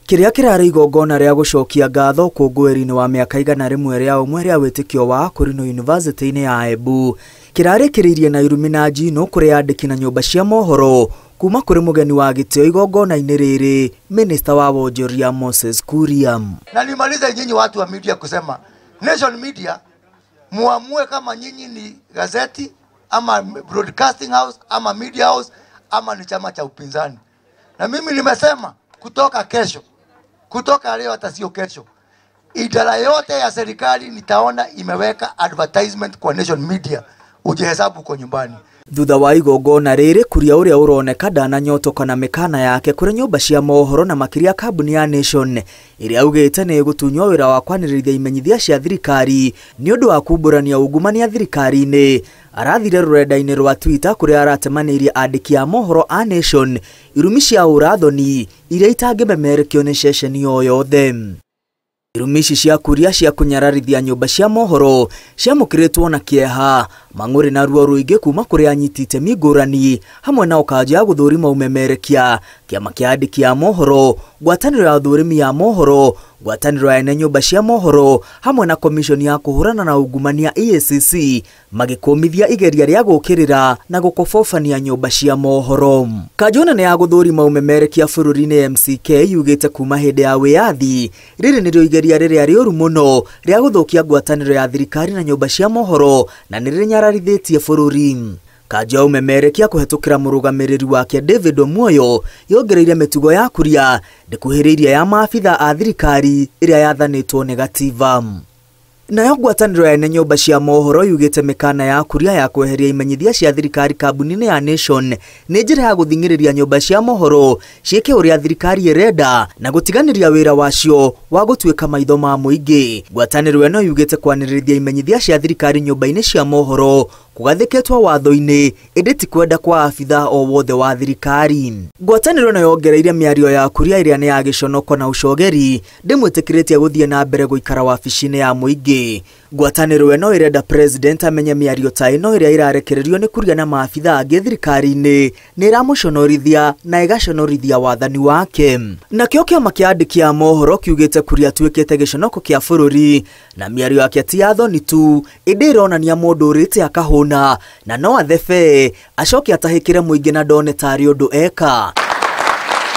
Kiria kirari igongona ria gucokia ngatho kungweri-ini wa miaka igana rimwe ria umwe ria witikio wa Kurino University-ini ya Embu kirarikiririe na Illuminati no kuri andiki na nyumba cia mohoro kuma kuri mugeni wa gitio igongona-ini riri Minister wa Wonjoria Moses Kuria. Na nimaliza nyinyi watu wa media kusema Nation Media muamue kama nyinyi ni gazeti ama broadcasting house ama media house ama ni chama cha upinzani. Na mimi nimesema kutoka kesho, kutoka leo hata sio kesho, idara yote ya serikali nitaona imeweka advertisement kwa Nation Media, ujihesabu kwa nyumbani. Thutha wa igongona riri Kuria uria uroneka ndananyotoka na mikana yake kuri nyumba cia mohoro na makiria kambuni ya Nation iria augite ni gutunywo wira wa kwanirithia imenyithia cia thirikari ni undu wa kumburania ungumania thirikari-ini. Arathire rurenda-ini rwa Twitter kuria aratemanirie andiki a mohoro a Nation irumi cia urathoni iria itangimemerekio ni ceceni yo yothe. Irumi cia Kuria cia kunyararithia nyumba cia mohoro ciamukiritwo na kieha mang'uri na ruo ruingi kuma kuri anyiti itemi ngurani hamwe na ukanja guthurima umemerekia kiama kia andiki a mohoro, ngwataniro ya thurimi ya mohoro, ngwataniro ya nyumba cia mohoro hamwe na komishoni ya kuhurana na ungumania EACC magikomithia igeria ria gukirira na gukobofania nyumba cia mohoro. Kajona ne ya guthurima umemerekia bururi-ini MCK yugite kuma hindi ya wiyathi riri nirio igeria riria rioru muno ria guthukia ngwataniro ya thirikari na nyumba cia mohoro na niri nyararithitie bururi. Kanja umemerekia kuhetukira murugamiriri wake David Omoyo yongereire mitugo ya Kuria ndikuhiriria ya maafitha a thirikari iria yathanitwo negativa. Nayo ngwataniro ya nyumba cia mohoro yugite mikana ya Kuria ya kweheria imenyithia cia thirikari kambuni-ini ya Nation ni njira ya guthingiriria nyumba cia mohoro ciike uria thirikari irenda na gutiganiria wira wacio wa gutuika maitho ma muingi. Ngwataniro eno yugite kwanirithia imenyithia cia thirikari nyumba-ini cia mohoro kugathiketwa watho-ini indi kwenda kwa afitha o wothe wa thirikari. Ngwataniro no yongereire miario ya Kuria iria ni ya giconoko na ucogeri ndimwitikiritie guthie na mbere guikara wabici-ini ya muingi. Ngwataniro eno irenda president amenye miario ta ino iria irarekererio ni Kuria na maafitha angi thirikari-ini ni iramuconorithia na igaconorithia wathani wake. Nakio kiama kia andiki a mohoro kiugite Kuria tuikite giconoko kia bururi na miario yake ti ya thoni tu indi ironania mundu urite akahuna na no athebe acoki atahikire muingi na ndone tari undu eka.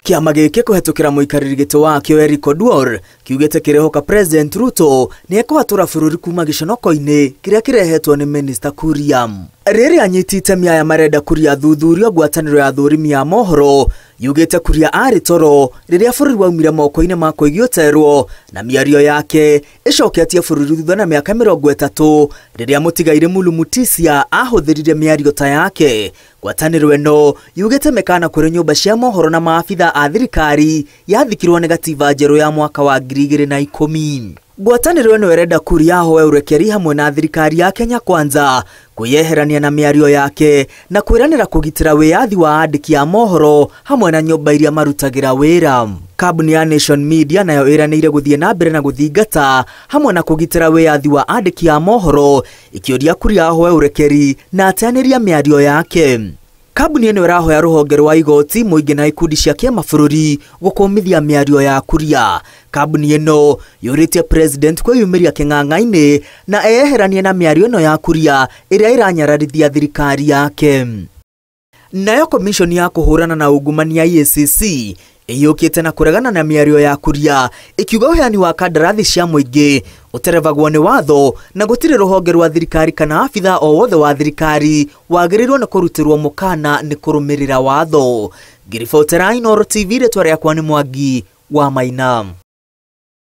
Kiama giki kuhetukira muikariri gito wakio Eric Oduor kiugite kirehoka President Ruto ni ekwatura bururi kuma giconoko-ini kiria kirehetwo ni Minister Kuria. Riri anyiti itemi aya marenda Kuria thuthurio ngwataniro ya thurimi ya mohoro yugite Kuria ari toro riria bururi waumire moko-ini ma kuigioterwo na miario yake icoketie bururi thutha na miaka 30 riria mutigaire Mulu Mutisia ahuthirire miario ta yake. Ngwataniro eno yugite mekana kuri nyumba cia mohoro na maafitha a thirikari yathikirwo negativa njeru ya mwaka wa 2010. Ngwataniro eno irenda Kuria ahoe urekeri hamwe na thirikari ya Kenya Kwanza kuyeherania na miario yake na kwiranira kugitira wiyathi wa andiki a mohoro hamwe na nyumba iria marutagira wira. Kambuni ya Nation Media nayo iranire guthie na mbere na guthingata hamwe na kugitira wiyathi wa andiki a mohoro ikioria Kuria ahoe urekeri na ataniria miario yake. Kambuni eno irahoya ruhonge rwa igoti muingi na ikundi cia kiamabũrũri gukomithia miario ya Kuria. Kambuni eno yuritie president kwiyumiria king'ang'a-ini na eyeheranie na miario eno ya Kuria iria iranyararithia thirikari yake. Nayo komishoni ya kuhurana na ungumania EACC iyukite na kuregana na miario ya Kuria ikiuga uheani wa kandarathi cia muingi uterevagwo ni watho na gutire ruhonge rwa thirikari kana afitha o wothe wa thirikari wagirirwo na kurutirwo mukana ni kurumirira watho. Ngiribotera Inooro TV retwa riakwa ni Mwangi wa Maina.